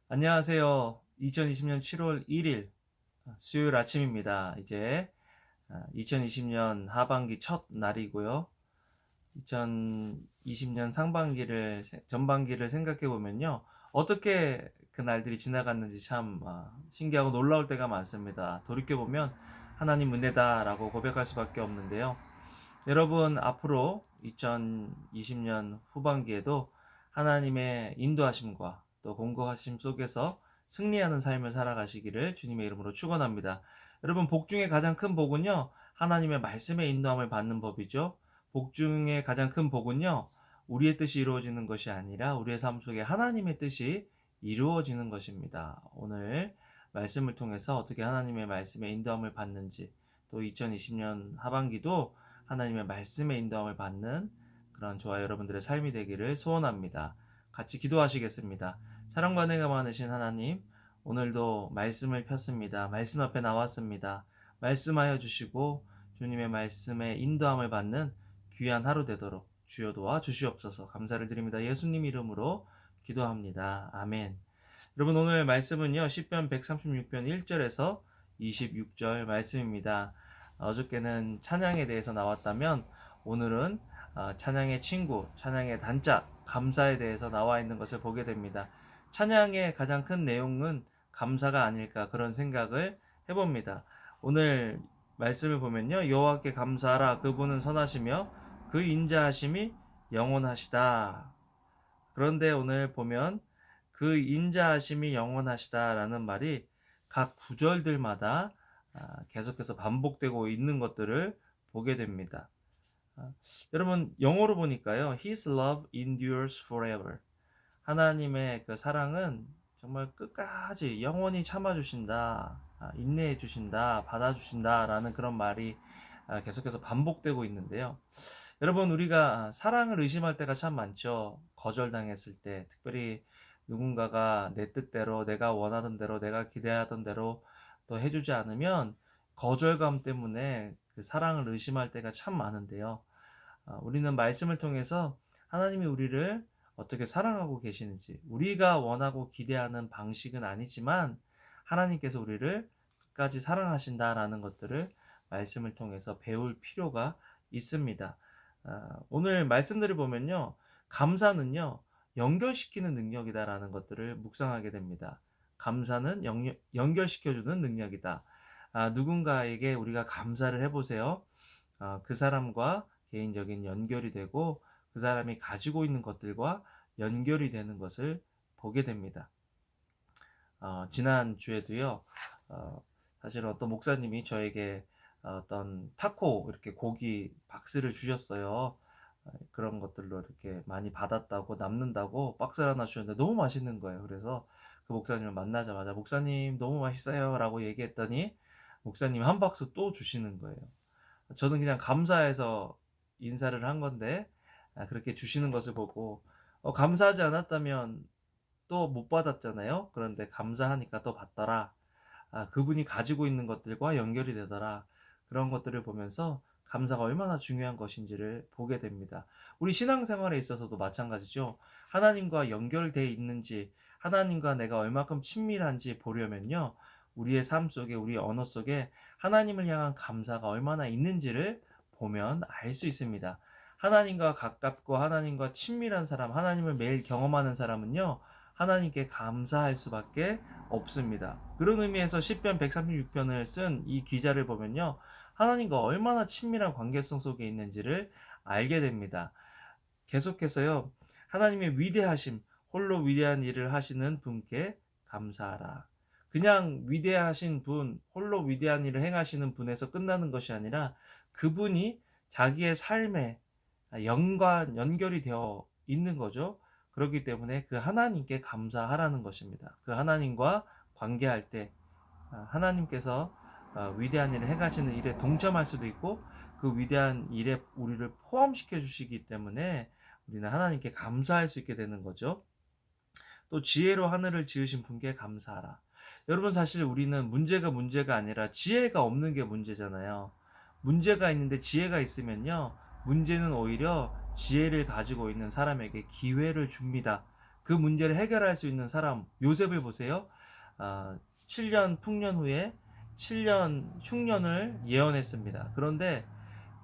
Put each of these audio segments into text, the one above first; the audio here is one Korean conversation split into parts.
안녕하세요. 2020년 7월 1일 수요일 아침입니다. 이제 2020년 하반기 첫 날이고요. 2020년 전반기를 생각해 보면요. 어떻게 그 날들이 지나갔는지 참 신기하고 놀라울 때가 많습니다. 돌이켜 보면 하나님 은혜다라고 고백할 수밖에 없는데요. 여러분 앞으로 2020년 후반기에도 하나님의 인도하심과 또 공고하심 속에서 승리하는 삶을 살아가시기를 주님의 이름으로 축원합니다. 여러분 복 중에 가장 큰 복은요. 하나님의 말씀의 인도함을 받는 법이죠. 복 중에 가장 큰 복은요. 우리의 뜻이 이루어지는 것이 아니라 우리의 삶 속에 하나님의 뜻이 이루어지는 것입니다. 오늘 말씀을 통해서 어떻게 하나님의 말씀의 인도함을 받는지 또 2020년 하반기도 하나님의 말씀의 인도함을 받는 그런 저와 여러분들의 삶이 되기를 소원합니다. 같이 기도하시겠습니다. 사랑과 은혜가 많으신 하나님, 오늘도 말씀을 폈습니다. 말씀 앞에 나왔습니다. 말씀하여 주시고 주님의 말씀의 인도함을 받는 귀한 하루 되도록 주여 도와 주시옵소서. 감사를 드립니다. 예수님 이름으로 기도합니다. 아멘. 여러분 오늘 말씀은요. 시편 136편 1절에서 26절 말씀입니다. 어저께는 찬양에 대해서 나왔다면 오늘은 찬양의 친구, 찬양의 단짝, 감사에 대해서 나와 있는 것을 보게 됩니다. 찬양의 가장 큰 내용은 감사가 아닐까 그런 생각을 해봅니다. 오늘 말씀을 보면요. 여호와께 감사하라. 그분은 선하시며 그 인자하심이 영원하시다. 그런데 오늘 보면 그 인자하심이 영원하시다라는 말이 각 구절들마다 계속해서 반복되고 있는 것들을 보게 됩니다. 여러분 영어로 보니까요. His love endures forever. 하나님의 그 사랑은 정말 끝까지 영원히 참아주신다, 인내해주신다, 받아주신다라는 그런 말이 계속해서 반복되고 있는데요. 여러분 우리가 사랑을 의심할 때가 참 많죠. 거절당했을 때, 특별히 누군가가 내 뜻대로, 내가 원하던 대로, 내가 기대하던 대로 또 해주지 않으면 거절감 때문에 그 사랑을 의심할 때가 참 많은데요. 우리는 말씀을 통해서 하나님이 우리를 어떻게 사랑하고 계시는지, 우리가 원하고 기대하는 방식은 아니지만 하나님께서 우리를 끝까지 사랑하신다라는 것들을 말씀을 통해서 배울 필요가 있습니다. 오늘 말씀들을 보면요. 감사는요. 연결시키는 능력이다라는 것들을 묵상하게 됩니다. 감사는 연결시켜주는 능력이다. 누군가에게 우리가 감사를 해보세요. 그 사람과 개인적인 연결이 되고 그 사람이 가지고 있는 것들과 연결이 되는 것을 보게 됩니다. 지난 주에도요. 사실 어떤 목사님이 저에게 어떤 타코 이렇게 고기 박스를 주셨어요. 그런 것들로 이렇게 많이 받았다고 남는다고 박스를 하나 주셨는데 너무 맛있는 거예요. 그래서 그 목사님을 만나자마자 목사님 너무 맛있어요 라고 얘기했더니 목사님이 한 박스 또 주시는 거예요. 저는 그냥 감사해서 인사를 한 건데 그렇게 주시는 것을 보고 감사하지 않았다면 또 못 받았잖아요. 그런데 감사하니까 또 받더라. 그분이 가지고 있는 것들과 연결이 되더라. 그런 것들을 보면서 감사가 얼마나 중요한 것인지를 보게 됩니다. 우리 신앙생활에 있어서도 마찬가지죠. 하나님과 연결되어 있는지, 하나님과 내가 얼마큼 친밀한지 보려면요. 우리의 삶 속에, 우리 언어 속에 하나님을 향한 감사가 얼마나 있는지를 보면 알 수 있습니다. 하나님과 가깝고 하나님과 친밀한 사람, 하나님을 매일 경험하는 사람은요. 하나님께 감사할 수밖에 없습니다. 그런 의미에서 시편 136편을 쓴 이 기자를 보면요. 하나님과 얼마나 친밀한 관계성 속에 있는지를 알게 됩니다. 계속해서요. 하나님의 위대하심, 홀로 위대한 일을 하시는 분께 감사하라. 그냥 위대하신 분, 홀로 위대한 일을 행하시는 분에서 끝나는 것이 아니라 그분이 자기의 삶에 연결이 되어 있는 거죠. 그렇기 때문에 그 하나님께 감사하라는 것입니다. 그 하나님과 관계할 때 하나님께서 위대한 일을 행하시는 일에 동참할 수도 있고 그 위대한 일에 우리를 포함시켜 주시기 때문에 우리는 하나님께 감사할 수 있게 되는 거죠. 또 지혜로 하늘을 지으신 분께 감사하라. 여러분 사실 우리는 문제가 아니라 지혜가 없는 게 문제잖아요. 문제가 있는데 지혜가 있으면요. 문제는 오히려 지혜를 가지고 있는 사람에게 기회를 줍니다. 그 문제를 해결할 수 있는 사람, 요셉을 보세요. 7년 풍년 후에 7년 흉년을 예언했습니다. 그런데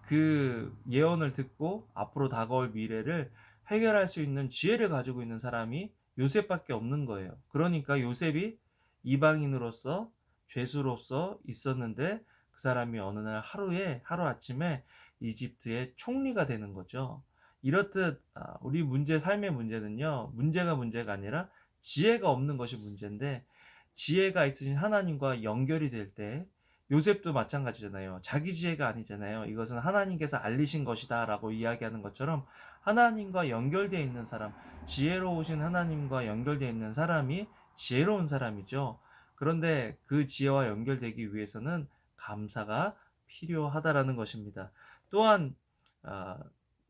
그 예언을 듣고 앞으로 다가올 미래를 해결할 수 있는 지혜를 가지고 있는 사람이 요셉밖에 없는 거예요. 그러니까 요셉이 이방인으로서 죄수로서 있었는데 그 사람이 어느 날 하루아침에 이집트의 총리가 되는 거죠. 이렇듯 우리 삶의 문제는요. 문제가 아니라 지혜가 없는 것이 문제인데, 지혜가 있으신 하나님과 연결이 될 때 요셉도 마찬가지잖아요. 자기 지혜가 아니잖아요. 이것은 하나님께서 알리신 것이다라고 이야기하는 것처럼 하나님과 연결되어 있는 사람, 지혜로우신 하나님과 연결되어 있는 사람이 지혜로운 사람이죠. 그런데 그 지혜와 연결되기 위해서는 감사가 필요하다라는 것입니다. 또한 아,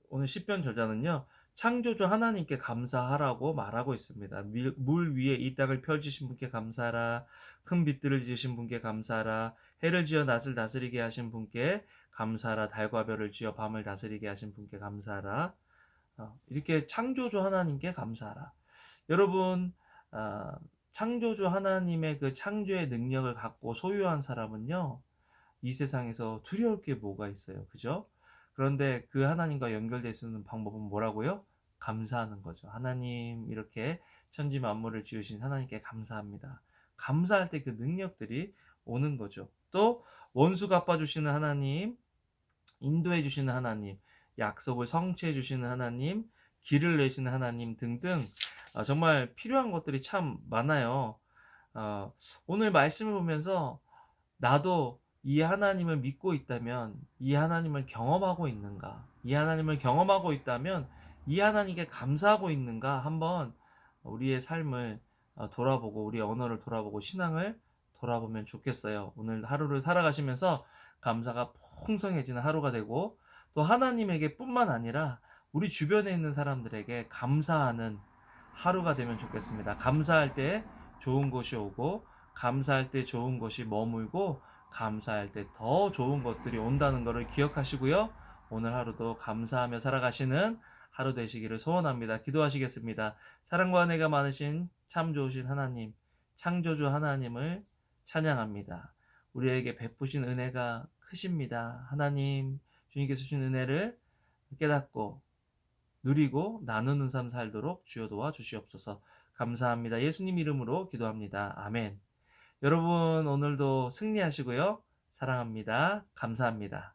오늘 시편 저자는요. 창조주 하나님께 감사하라고 말하고 있습니다. 물 위에 이 땅을 펼치신 분께 감사하라. 큰 빛들을 지으신 분께 감사하라. 해를 지어 낮을 다스리게 하신 분께 감사하라. 달과 별을 지어 밤을 다스리게 하신 분께 감사하라. 이렇게 창조주 하나님께 감사하라. 여러분, 창조주 하나님의 그 창조의 능력을 갖고 소유한 사람은요, 이 세상에서 두려울 게 뭐가 있어요. 그죠? 그런데 그 하나님과 연결될 수 있는 방법은 뭐라고요? 감사하는 거죠. 하나님, 이렇게 천지 만물을 지으신 하나님께 감사합니다. 감사할 때 그 능력들이 오는 거죠. 또 원수 갚아주시는 하나님, 인도해 주시는 하나님, 약속을 성취해 주시는 하나님, 길을 내시는 하나님 등등, 정말 필요한 것들이 참 많아요. 오늘 말씀을 보면서 나도 이 하나님을 믿고 있다면 이 하나님을 경험하고 있는가? 이 하나님을 경험하고 있다면 이 하나님께 감사하고 있는가? 한번 우리의 삶을 돌아보고 우리의 언어를 돌아보고 신앙을 돌아보면 좋겠어요. 오늘 하루를 살아가시면서 감사가 풍성해지는 하루가 되고, 또 하나님에게 뿐만 아니라 우리 주변에 있는 사람들에게 감사하는 하루가 되면 좋겠습니다. 감사할 때 좋은 것이 오고, 감사할 때 좋은 것이 머물고, 감사할 때 더 좋은 것들이 온다는 것을 기억하시고요. 오늘 하루도 감사하며 살아가시는 하루 되시기를 소원합니다. 기도하시겠습니다. 사랑과 은혜가 많으신 참 좋으신 하나님, 창조주 하나님을 찬양합니다. 우리에게 베푸신 은혜가 크십니다. 하나님, 주님께서 주신 은혜를 깨닫고 누리고 나누는 삶 살도록 주여 도와 주시옵소서. 감사합니다. 예수님 이름으로 기도합니다. 아멘. 여러분, 오늘도 승리하시고요. 사랑합니다. 감사합니다.